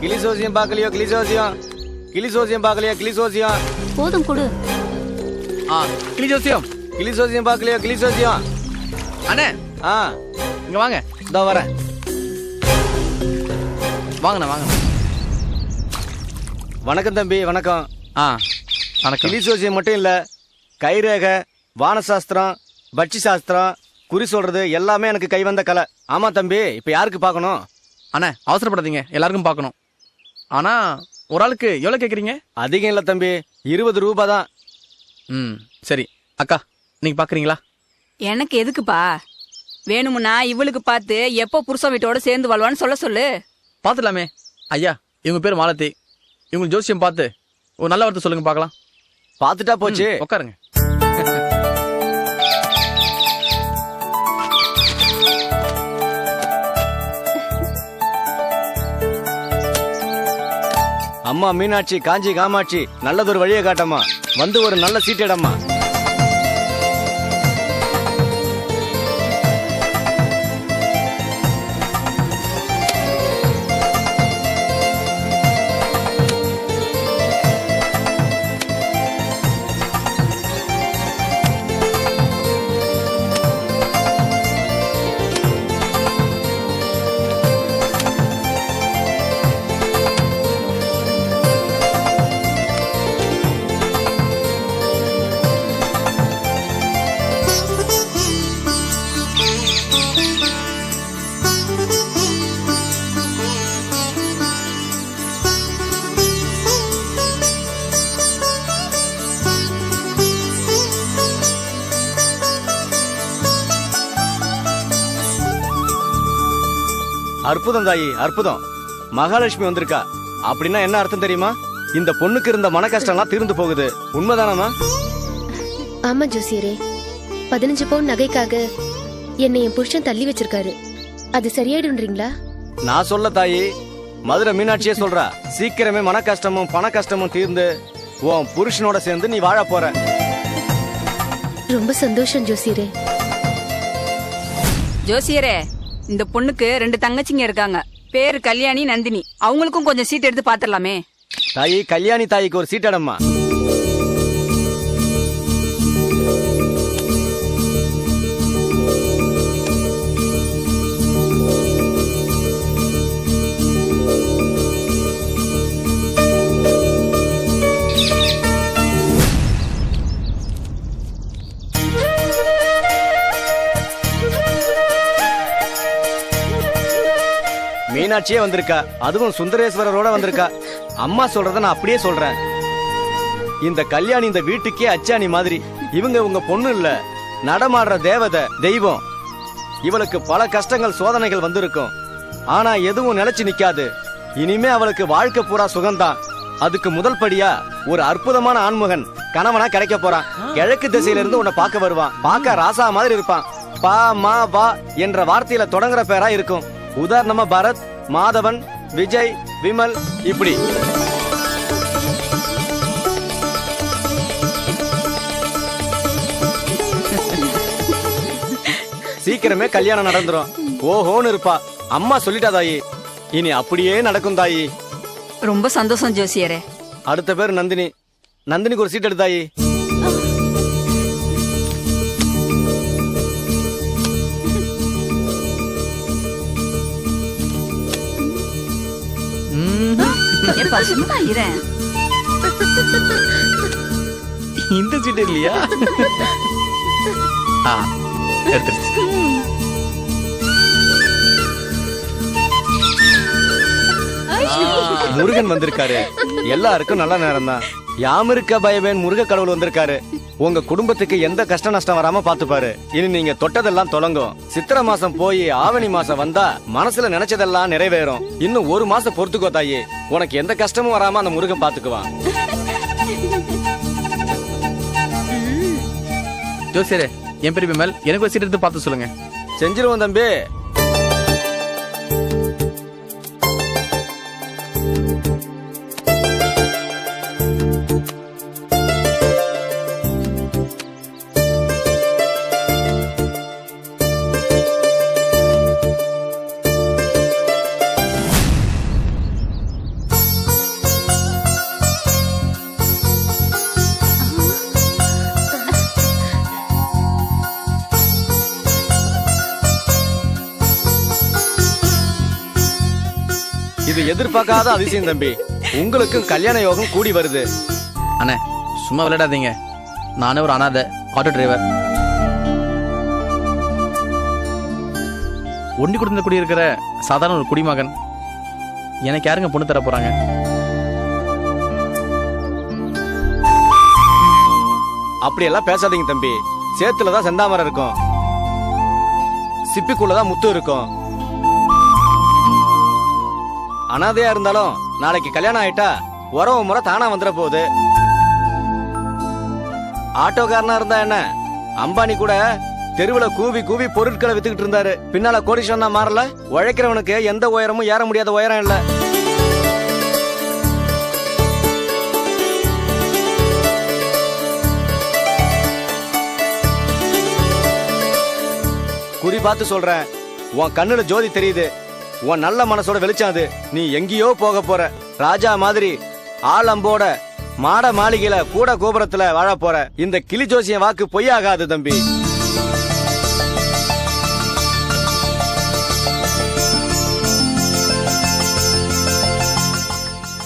கிளி சோசியம் பார்க்கலையோ? கிளி சோசியம், கிளி சோசியம் பார்க்கலையோ? கிளி சோசியம் போதும் கொடு. கிளி ஜோசியம், கிளி சோசியம் பார்க்கலையோ? கிளி சோசியம். அண்ணே இங்க வாங்க. இதோ வரேன். வாங்கண்ணா வாங்க. வணக்கம் தம்பி. வணக்கம். வணக்கம். கிளி சோசியம் மட்டும் இல்ல, கைரேக, வானசாஸ்திரம், பட்சி சாஸ்திரம், குறி சொல்றது எல்லாமே எனக்கு கை வந்த கலை. ஆமா தம்பி, இப்ப யாருக்கு பார்க்கணும்? அண்ணே அவசரப்படாதீங்க, எல்லாருக்கும் பார்க்கணும். ஆனா ஒரு ஆளுக்கு எவ்வளவு கேக்குறீங்க? அதிகம் இல்ல தம்பி, 20 ரூபாய் தான். சரி அக்கா, நீங்க பாக்குறீங்களா? எனக்கு எதுக்குப்பா? வேணுமுன்னா இவளுக்கு பார்த்து எப்போ புருஷன் வீட்டோட சேர்ந்து வாழ்வான்னு சொல்ல சொல்லு. பாத்துலாமே. ஐயா, இவங்க பேர் மாலதி. இவங்க ஜோசியம் பார்த்து ஒரு நல்ல வார்த்தை சொல்லுங்க பார்க்கலாம். பாத்துட்டா போச்சு. உட்காருங்க. அம்மா மீனாட்சி, காஞ்சி காமாட்சி, நல்லதொரு வழியை காட்டம்மா. வந்து ஒரு நல்ல சீட்டிடம்மா. அற்புதம் தாயி, அற்புதம். மகாலட்சுமி வந்திருக்கா. அப்படின்னா என்ன அர்த்தம் தெரியுமா? இந்த பொண்ணுக்கு இருந்த மன கஷ்டம்லாம் தீர்ந்து போகுது. உண்மைதானமா? ஆமா ஜோசியரே, 15 பவுன் நகைக்காக என்னை என் புருஷன் தள்ளி வச்சிருக்காரு. அது சரியாயிடுன்றீங்களா? நான் சொல்ல தாயி, மதுரை மீனாட்சியே சொல்றா. சீக்கிரமே மன கஷ்டமும் பண கஷ்டமும் தீர்ந்து உன் புருஷனோட சேர்ந்து நீ வாழ போற. ரொம்ப சந்தோஷம் ஜோசியரே. ஜோசியரே, இந்த பொண்ணுக்கு 2 தங்கச்சிங்க இருக்காங்க. பேரு கல்யாணி, நந்தினி. அவங்களுக்கும் கொஞ்சம் சீட் எடுத்து பாத்துடலாமே. தாயி, கல்யாணி தாய்க்கு ஒரு சீட்டடம்மா. மீனாட்சியே வந்திருக்கா, அதுவும் சுந்தரேஸ்வரரோட வந்திருக்கா. அம்மா சொல்றத நான் அப்படியே சொல்றேன். இந்த கல்யாணி இந்த வீட்டுக்கே அச்சாணி மாதிரி. இவங்க உங்க பொண்ணு இல்ல, நடமாடுற தேவதை, தெய்வம். இவளுக்கு பல கஷ்டங்கள் சோதனைகள் வந்திருக்கும். ஆனா எதுவும் நிலைச்சு நிக்காது. இனிமே அவளுக்கு வாழ்க்கை பூரா சுகம்தான். அதுக்கு முதல் படியா ஒரு அற்புதமான ஆண்மகன் கணவனா கிடைக்க போறான். கிழக்கு திசையில இருந்து உன்னை பார்க்க வருவான். பார்க்க ராசா மாதிரி இருப்பான். பா மா வா என்ற வார்த்தையில தொடங்குற பேரா இருக்கும். உதாரணமா பரத், மாதவன், விஜய், விமல், இப்படி. சீக்கிரமே கல்யாணம் நடந்துரும். ஓஹோன்னு இருப்பா. அம்மா சொல்லிட்டா தாயி, இனி அப்படியே நடக்கும் தாயி. ரொம்ப சந்தோஷம் ஜோசியரே. அடுத்த பேர் நந்தினி. நந்தினிக்கு ஒரு சீட் எடு தாயி. சும்மா இரேன். இந்த சீட் இல்லையா? எடுத்துருச்சு. முருகன் வந்திருக்காரு. எல்லாருக்கும் நல்ல நேரம் தான். யாமிருக்க பயவேன் முருக கடவுள் வந்திருக்காரு. உங்க குடும்பத்துக்கு எந்த கஷ்ட நஷ்டம் வராம பாத்துப்பாரு. இனி நீங்க தொட்டதெல்லாம் தொடங்கும். சித்திரை மாசம் போய் ஆவணி மாசம் வந்தா மனசுல நினைச்சதெல்லாம் நிறைவேறும். இன்னும் 1 மாசம் பொறுத்துக்கோ தாயி. உனக்கு எந்த கஷ்டமும் வராம அந்த முருகன் பாத்துக்குவான். ஜோசியரே, என் பேர் விமல். எனக்கு ஒரு சீட் எடுத்து பார்த்து சொல்லுங்க. செஞ்சிருவோம் தம்பி. எதிர்பார்க்காத அதிசயம் தம்பி. உங்களுக்கும் கல்யாண யோகம் கூடி வருது. அண்ணே சும்மா விளையாடாதீங்க. நானே ஒரு அனாதை ஆட்டோ டிரைவர். ஒண்டி குடும்பத்தில் குடியிருக்கிற சாதாரண ஒரு குடிமகன். எனக்கு யாருங்க பொண்ணு தர போறாங்க? அப்படியெல்லாம் பேசாதீங்க தம்பி. சேத்துலதான் செந்தாமரம் இருக்கும், சிப்பிக்குள்ளதான் முத்து இருக்கும். அனாதையா இருந்தாலும் நாளைக்கு கல்யாணம் ஆயிட்டா உறவு முறை தானா வந்துட போகுது. ஆட்டோக்காரனா இருந்தா என்ன, அம்பானி கூட தெருவுல கூவி கூவி பொருட்களை வித்துக்கிட்டு இருந்தாரு. பின்னால கோடீஸ்வரனா மாறல. உழைக்கிறவனுக்கு எந்த உயரமும் ஏற முடியாத உயரம் இல்ல. குறி பார்த்து சொல்றேன், உன் கண்ணுல ஜோதி தெரியுது. உன் நல்ல மனசோட வெளிச்சம் அது. நீ எங்கேயோ போக போற. ராஜா மாதிரி ஆலம்போட மாட மாளிகையில கூட கோபுரத்துல வாழ போற. இந்த கிளி ஜோசியம் வாக்கு பொய்யாகாது தம்பி.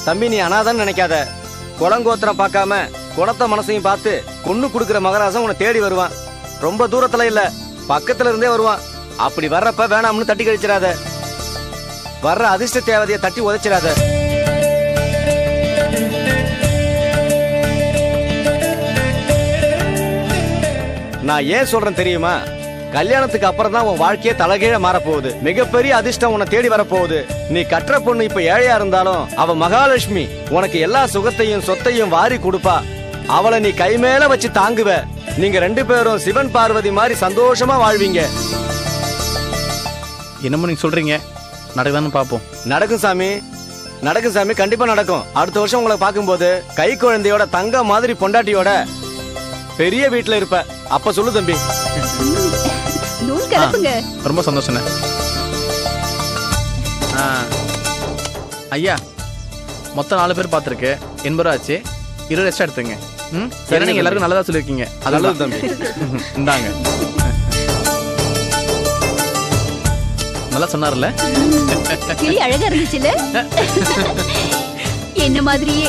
தம்பி நீ அனாதான் நினைக்காத. குளங்கோத்திரம் பார்க்காம குணத்த மனசையும் பார்த்து கொன்னு குடுக்கிற மகராசன் உன்னை தேடி வருவான். ரொம்ப தூரத்துல இல்ல, பக்கத்துல இருந்தே வருவான். அப்படி வர்றப்ப வேணாம்னு தட்டி கழிச்சிடாத. வர்ற அதிர்ஷ்ட தேவதையை தட்டி உதைச்சிடாத. நான் ஏன் சொல்றேன் தெரியுமா? கல்யாணத்துக்கு அப்புறம் தான் உன் வாழ்க்கையே தலைகீழ மாறப்போகுது. மிகப்பெரிய அதிர்ஷ்டம் உன்னை தேடி வரப்போகுது. நீ கற்ற பொண்ணு இப்ப ஏழையா இருந்தாலும் அவ மகாலட்சுமி. உனக்கு எல்லா சுகத்தையும் சொத்தையும் வாரி கொடுப்பா. அவளை நீ கை மேல வச்சு தாங்குவ. நீங்க 2 பேரும் சிவன் பார்வதி மாதிரி சந்தோஷமா வாழ்வீங்க. என்னமோ நீங்க சொல்றீங்க, நடக்குதான்னு பாப்போம். நடக்கும் சாமி, நடக்கும் சாமி, கண்டிப்பா நடக்கும். அடுத்த வருஷம் உங்களை பார்க்கும்போது கை குழந்தையோட தங்க மாதிரி பொண்டாட்டியோட பெரிய வீட்டுல இருப்ப. அப்ப சொல்லு தம்பி. ரொம்ப சந்தோஷம். ஐயா மொத்தம் 4 பேர் பார்த்துருக்கு. 80 ரூபா ஆச்சு. 20 எக்ஸ்ட்ரா எடுத்துங்க. சரி, நீங்க எல்லாருக்கும் நல்லதா சொல்லிருக்கீங்க. நல்லது தம்பி. இந்தாங்க. நல்லா சொன்னார்ல? கிளி அழகா இருந்துச்சுல? என்ன மாதிரியே.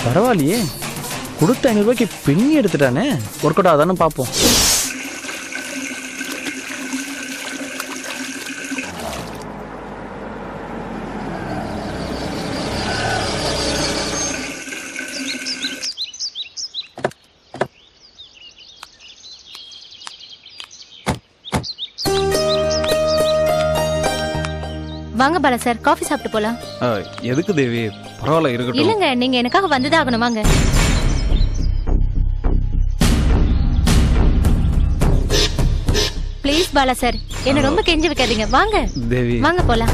பரவாயில்லையே, கொடுத்த 500 ரூபாய்க்கு பின்னி எடுத்துட்டானே. ஒர்க் அவுட் ஆகுதான்னு பார்ப்போம். வாங்க பாலா சார், காஃபி சாப்பிட்டு போலாம். எதுக்கு தேவி? பரவாயில்ல இருக்கட்டும். இல்லங்க, நீங்க எனக்காக வந்துதான் ஆகணும். வாங்க. ப்ளீஸ் பாலா சார், என்ன ரொம்ப கெஞ்சி வைக்காதீங்க. வாங்க தேவி, வாங்க போலாம்.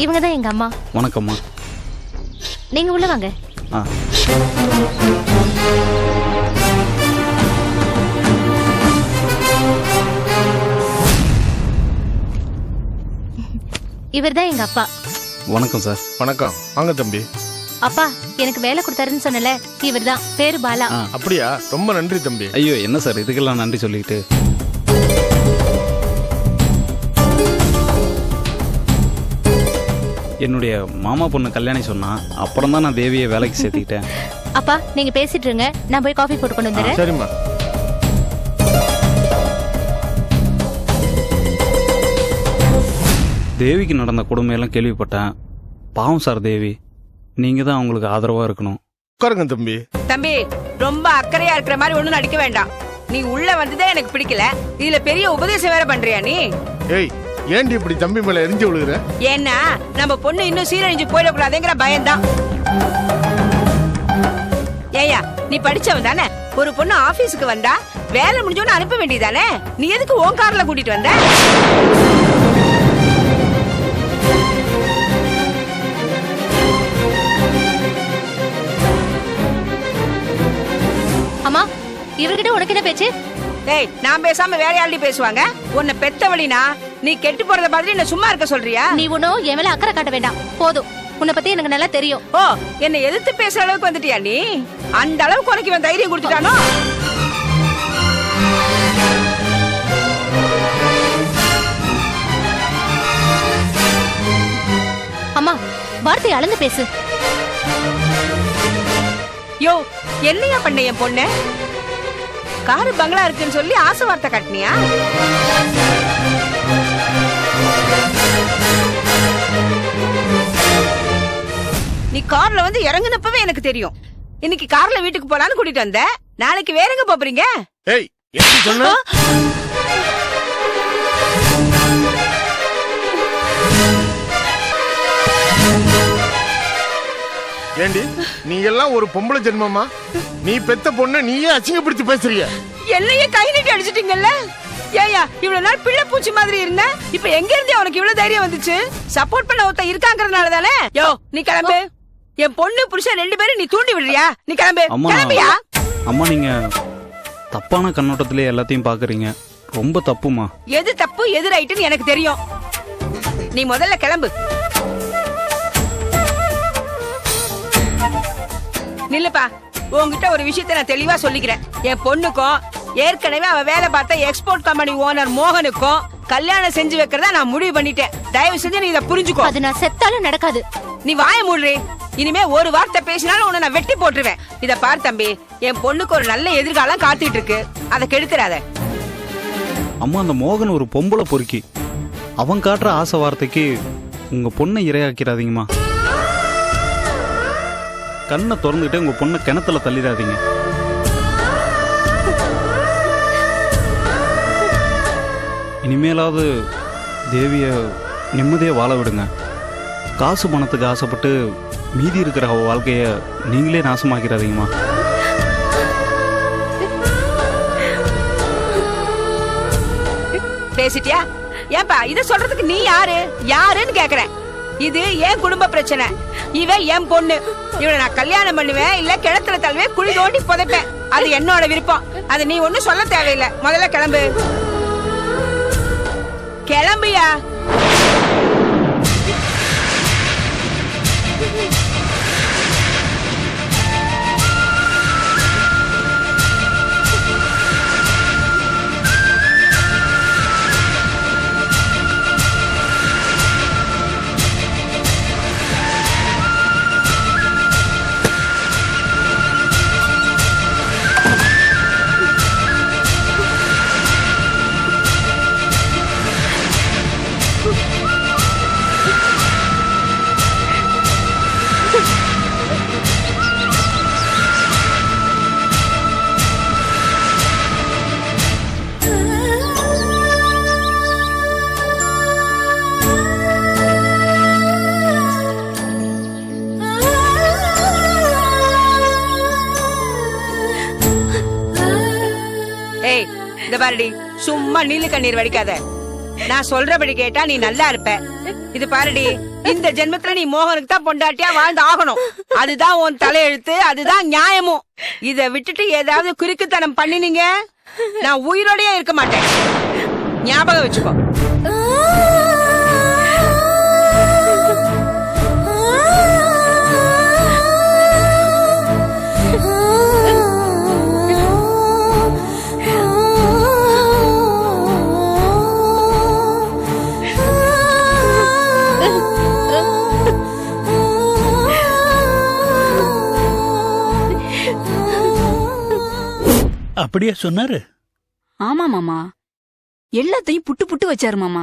இவங்க தான் எங்க அம்மா. வணக்கம்மா. நீங்க உள்ள வாங்க. இவர்தான் எங்க அப்பா. வணக்கம் சார். வணக்கம். வாங்க தம்பி. அப்பா எனக்கு வேலை கொடுத்தாருன்னு சொன்னல, இவர்தான். பேரு பாலா. அப்படியா? ரொம்ப நன்றி தம்பி. ஐயோ என்ன சார் இதுக்கெல்லாம் நன்றி சொல்லிக்கிட்டு. என்னுடைய மாமா பொண்ணு கல்யாணி சொன்னா, அப்புறம் தான் நான் தேவியை வேலைக்கு சேர்த்துக்கிட்டேன். அப்பா நீங்க பேசிட்டு இருங்க, நான் போய் காஃபி போட்டு கொண்டு வந்துடுறேன். சரிம்மா. தேவிக்கு நடந்த கொடுமையெல்லாம் கேள்விப்பட்டேன். பாவம் சார் தேவி. நீங்க தான் அவங்களுக்கு ஆதரவா இருக்கணும். உட்காருங்க தம்பி. தம்பி ரொம்ப அக்கறையா இருக்கிற மாதிரி ஒண்ணும் நடிக்க வேண்டாம். நீ உள்ள வந்ததே எனக்கு பிடிக்கல. இதுல பெரிய உபதேசம் வேற பண்றியா நீ? ஏய், ஏண்டி இப்படி தம்பி மேல எரிஞ்சு விழுகுற? ஏன்னா நம்ம பொண்ணு இன்னும் சீரழிஞ்சு போயிடக்கூடாதுங்கிற பயம்தான். ஏயா நீ படிச்சவன் தானே? ஒரு பொண்ணு ஆபீஸுக்கு வந்தா வேலை முடிஞ்சோன்னு அனுப்ப வேண்டியதானே? நீ எதுக்கு உன் கார்ல கூட்டிட்டு வந்த? அம்மா இவர்கிட்ட உனக்கு என்ன பேச்சு? ஏய் நான் பேசாம வேற யார்டி பேசுவாங்க? உன்னை பெத்தவழினா நீ கெட்டு போறத மாதிரி என்ன சும்மா இருக்க சொல்றியா? நீ ஒன்னும் என் மேல அக்கறை காட்ட வேண்டாம். போதும், உன்னை பத்தி எனக்கு நல்லா தெரியும். ஓ, என்ன எதிர்த்து பேசுற அளவுக்கு வந்துட்டியா நீ? அந்த அளவுக்கு உனக்கு இவன் தைரியம் கொடுத்துட்டானோ? அம்மா, வார்த்தை அளந்து பேசு. யோ, என்னையா பண்ண என் பொண்ணு? காரு பங்களா இருக்குன்னு சொல்லி ஆசை வார்த்தை காட்டினியா? நீ கார்ல வந்து இறங்குனப்பவே எனக்கு தெரியும். இன்னைக்கு கார்ல வீட்டுக்கு போலான்னு கூட்டிட்டு வந்த. நாளைக்கு வேற எங்க போறீங்க? ஏய், என்ன சொன்ன? ஏண்டி, நீ எல்லாம் ஒரு பொம்பளை ஜென்மமா? நீ பெத்த பொண்ணு நீயே அசிங்கப்படுத்தி பேசுறிய. என்னையே கை நீட்டி அடிச்சிட்டீங்கல்ல? ஏயா, இவ்வளவு நாள் பிள்ளை பூச்சி மாதிரி இருந்த, இப்ப எங்க இருந்து உனக்கு இவ்வளவு தைரியம் வந்துச்சு? சப்போர்ட் பண்ண ஒருத்த இருக்காங்கறதுனால தானே? யோ, நீ கிளம்பு. என் பொண்ணு புருஷன் 2 பேரும் நீ தூண்டி விடுறியா? நீ கிளம்பு. கிளம்பியா? அம்மா, நீங்க தப்பான கண்ணோட்டத்திலே எல்லாத்தையும் பாக்குறீங்க. ரொம்ப தப்புமா. எது தப்பு எது ரைட்டுன்னு எனக்கு தெரியும். நீ முதல்ல கிளம்பு. நில்லுப்பா, உன்கிட்ட ஒரு விஷயத்த நான் தெளிவா சொல்லிக்கிறேன். என் பொண்ணுக்கும் ஏற்கனவே அவ வேலை பார்த்த எக்ஸ்போர்ட் கம்பெனி ஓனர் மோகனுக்கும் கல்யாணம் செஞ்சு வைக்கிறதா நான் முடிவு பண்ணிட்டேன். தயவு செஞ்சு நீ இதை புரிஞ்சுக்கோ. அது நான் செத்தாலும் நடக்காது. நீ வாய மூடுறே. இனிமே ஒரு வார்த்தை பேசினாலும் உன்னை நான் வெட்டி போட்டுருவேன். இத பார் தம்பி, என் பொண்ணுக்கு ஒரு நல்ல எதிர்காலம் காத்துட்டு இருக்கு. அதை கெடுத்துறாத. அம்மா, அந்த மோகன் ஒரு பொம்பளை பொறுக்கி. அவன் காட்டுற ஆசை வார்த்தைக்கு உங்க பொண்ணை இரையாக்கிறாதீங்கம்மா. கண்ணை திறந்துகிட்டே உங்க பொண்ணை கிணத்துல தள்ளிடாதீங்க. இனிமேலாவது தேவிய நிம்மதியா வாழ விடுங்க. காசு பணத்துக்கு ஆசைப்பட்டு மீதி இருக்கிற அவ வாழ்க்கைய நீங்களே நாசமாக்கிறாதீங்கம்மா. பேசிட்டியா? ஏன்பா இத சொல்றதுக்கு நீ யாருன்னு கேக்குறேன். இது என் குடும்ப பிரச்சனை. இவ என் பொண்ணு. இவனை நான் கல்யாணம் பண்ணுவேன், இல்ல கிணத்துல தள்ளுவேன், குழி தோண்டி புதைப்பேன். அது என்னோட விருப்பம். அது நீ ஒன்னும் சொல்ல தேவையில்லை. முதல்ல கிளம்பு. கிளம்பியா? பாருடி, சும்மா நீலு கண்ணீர் வடிக்காத. நான் சொல்றபடி கேட்டா நீ நல்லா இருப்ப. இது பாருடி, இந்த ஜென்மத்துல நீ மோகனுக்கு தான் பொண்டாட்டியா வாழ்ந்து ஆகணும். அதுதான் உன் தலையெழுத்து, அதுதான் நியாயமும். இத விட்டுட்டு ஏதாவது குறுக்குத்தனம் பண்ணினீங்க, நான் உயிரோடயே இருக்க மாட்டேன். ஞாபகம் வச்சுக்கோ. அப்படியே சொன்னாரு. ஆமா மாமா, எல்லாத்தையும் புட்டு புட்டு வச்சாரு மாமா.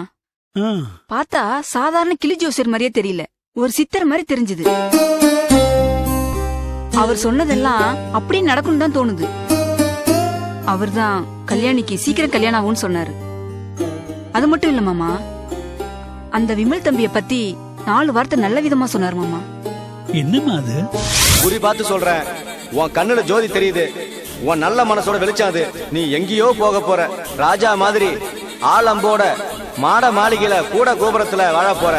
பார்த்தா சாதாரண கிளி ஜோசியர் மாதிரியே தெரியல, ஒரு சித்தர் மாதிரி தெரிஞ்சது. அவர் சொன்னதெல்லாம் அப்படியே நடக்கும் தான் தோணுது. அவர்தான் கல்யாணிக்கு சீக்கிரம் கல்யாணம் ஆகும்னு சொன்னாரு. அது மட்டும் இல்ல மாமா, அந்த விமல் தம்பிய பத்தி 4 வார்த்தை நல்ல விதமா சொன்னாரு மாமா. என்னமா அது? குறி பார்த்து சொல்றேன், உன் கண்ணுல ஜோதி தெரியுது. உன் நல்ல மனசோட வெளிச்சம் அது. நீ எங்கேயோ போக போற. ராஜா மாதிரி ஆலம்போட மாட மாளிகையில கூட கோபுரத்துல வாழ போற.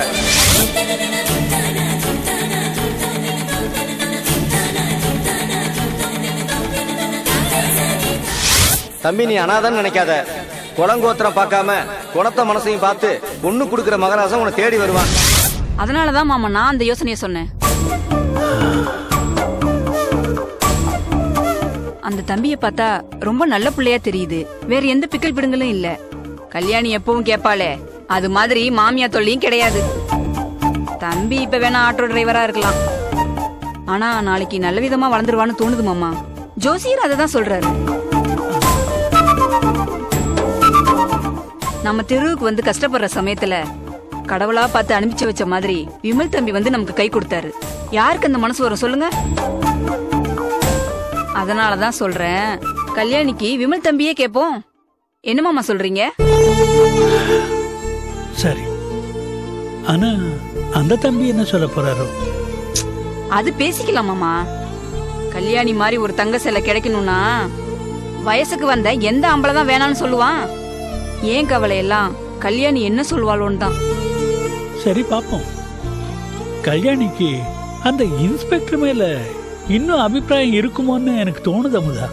தம்பி, நீ அனாதான் நினைக்காத. குளங்கோத்திரம் பார்க்காம குணத்த மனசையும் பார்த்து பொண்ணு கொடுக்கிற மகராசன் உன்னை தேடி வருவான். அதனாலதான் மாமா நான் அந்த யோசனையை சொன்னேன். அந்த தம்பிய பார்த்தா ரொம்ப நல்ல பிள்ளையா தெரியுது. வேற எந்த பிக்கல் பிடுங்களும் இல்ல. கல்யாணி எப்பவும் கேப்பாளே, அது மாதிரி மாமியா தொல்லையும் கிடையாது. தம்பி இப்ப வேணா ஆட்டோ டிரைவரா இருக்கலாம், ஆனா நாளைக்கு நல்ல விதமா வளர்ந்துருவான்னு தோணுது மாமா. ஜோசியர் அததான் சொல்றாரு. நம்ம தெருவுக்கு வந்து கஷ்டப்படுற சமயத்துல கடவுளா பார்த்து அனுப்பிச்சு வச்ச மாதிரி விமல் தம்பி வந்து நமக்கு கை கொடுத்தாரு. யாருக்கு அந்த மனசு வரும் சொல்லுங்க? அதனாலதான் சொல்றேன், கல்யாணிக்கு விமல் தம்பியே கேப்போம். என்ன மாமா சொல்றீங்க? சரி, ஆனா அந்த தம்பி என்ன சொல்ல போறாரோ? அது பேசிக்கலாம் மாமா. கல்யாணி மாதிரி ஒரு தங்க சிலை கிடைக்கணும்னா வயசுக்கு வந்த எந்த ஆம்பளை தான் வேணான்னு சொல்லுவான்? ஏன் கவலை எல்லாம் கல்யாணி என்ன சொல்வாளோன்னு தான். சரி பாப்போம். கல்யாணிக்கு அந்த இன்ஸ்பெக்டர் மேல இன்னும் அபிப்பிராயம் இருக்குமோன்னு எனக்கு தோணுது அமுதா.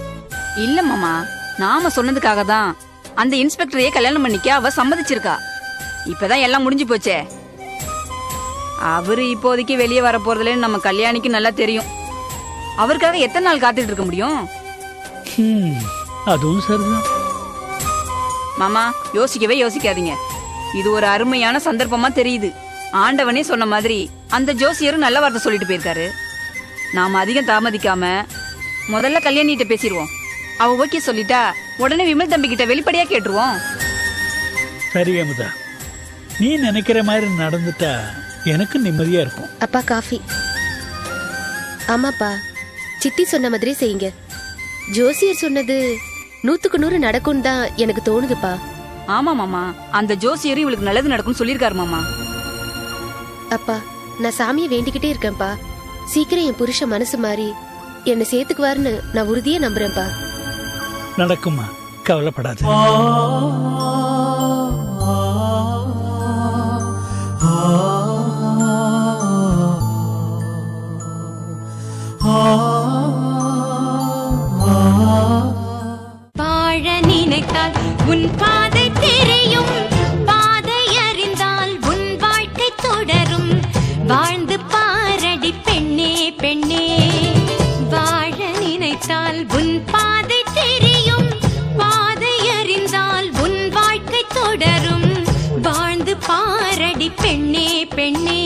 இல்ல மாமா, நாம சொன்னதுக்காக தான் அந்த இன்ஸ்பெக்டரையே கல்யாணம் பண்ணிக்க அவ சம்மதிச்சிருக்கா. இப்பதான் எல்லாம் முடிஞ்சு போச்சே. அவரு இப்போதைக்கு வெளியே வர போறதுலன்னு நம்ம கல்யாணிக்கு நல்லா தெரியும். அவருக்காக எத்தனை நாள் காத்துட்டு இருக்க முடியும்? அதுவும் சரிதான் மாமா. யோசிக்கவே யோசிக்காதீங்க. இது ஒரு அருமையான சந்தர்ப்பமா தெரியுது. ஆண்டவனே சொன்ன மாதிரி அந்த ஜோசியரும் நல்ல வார்த்தை சொல்லிட்டு போயிருக்காரு. நாம அதிகம் தாமதிக்காம முதல்ல கல்யாணிட்ட பேசிடுவோம். அவ ஓகே சொல்லிட்டா உடனே விமல் தம்பி கிட்ட வெளிப்படையா கேட்டுருவோம். சரி அமுதா, நீ நினைக்கிற மாதிரி நடந்துட்டா எனக்கு நிம்மதியா இருக்கும். அப்பா காஃபி. ஆமாப்பா, சித்தி சொன்ன மாதிரி செய்யுங்க. ஜோசியர் சொன்னது 100க்கு 100 நடக்கும் தான் எனக்கு தோணுதுப்பா. ஆமா மாமா, அந்த ஜோசியரும் இவளுக்கு நல்லது நடக்கும்னு சொல்லிருக்காரு மாமா. அப்பா, நான் சாமியை வேண்டிக்கிட்டே இருக்கேன்ப்பா. சீக்கிரம் என் புருஷன் மனசு மாறி என்னை சேர்த்துக்குவாருன்னு நான் உறுதியா நம்புறேன்ப்பா. நடக்குமா, கவலைப்படாது. வாழ நினைத்தால் உன் பாதை தெரியும், பாதை அறிந்தால் உன் வாழ்க்கை தொடரும். வாழ்ந்து பாரடி பெண்ணே பெண்ணே, வாழ நினைத்தால் உன் பாதை தெரியும், பாதை அறிந்தால் உன் வாழ்க்கை தொடரும். வாழ்ந்து பாரடி பெண்ணே பெண்ணே.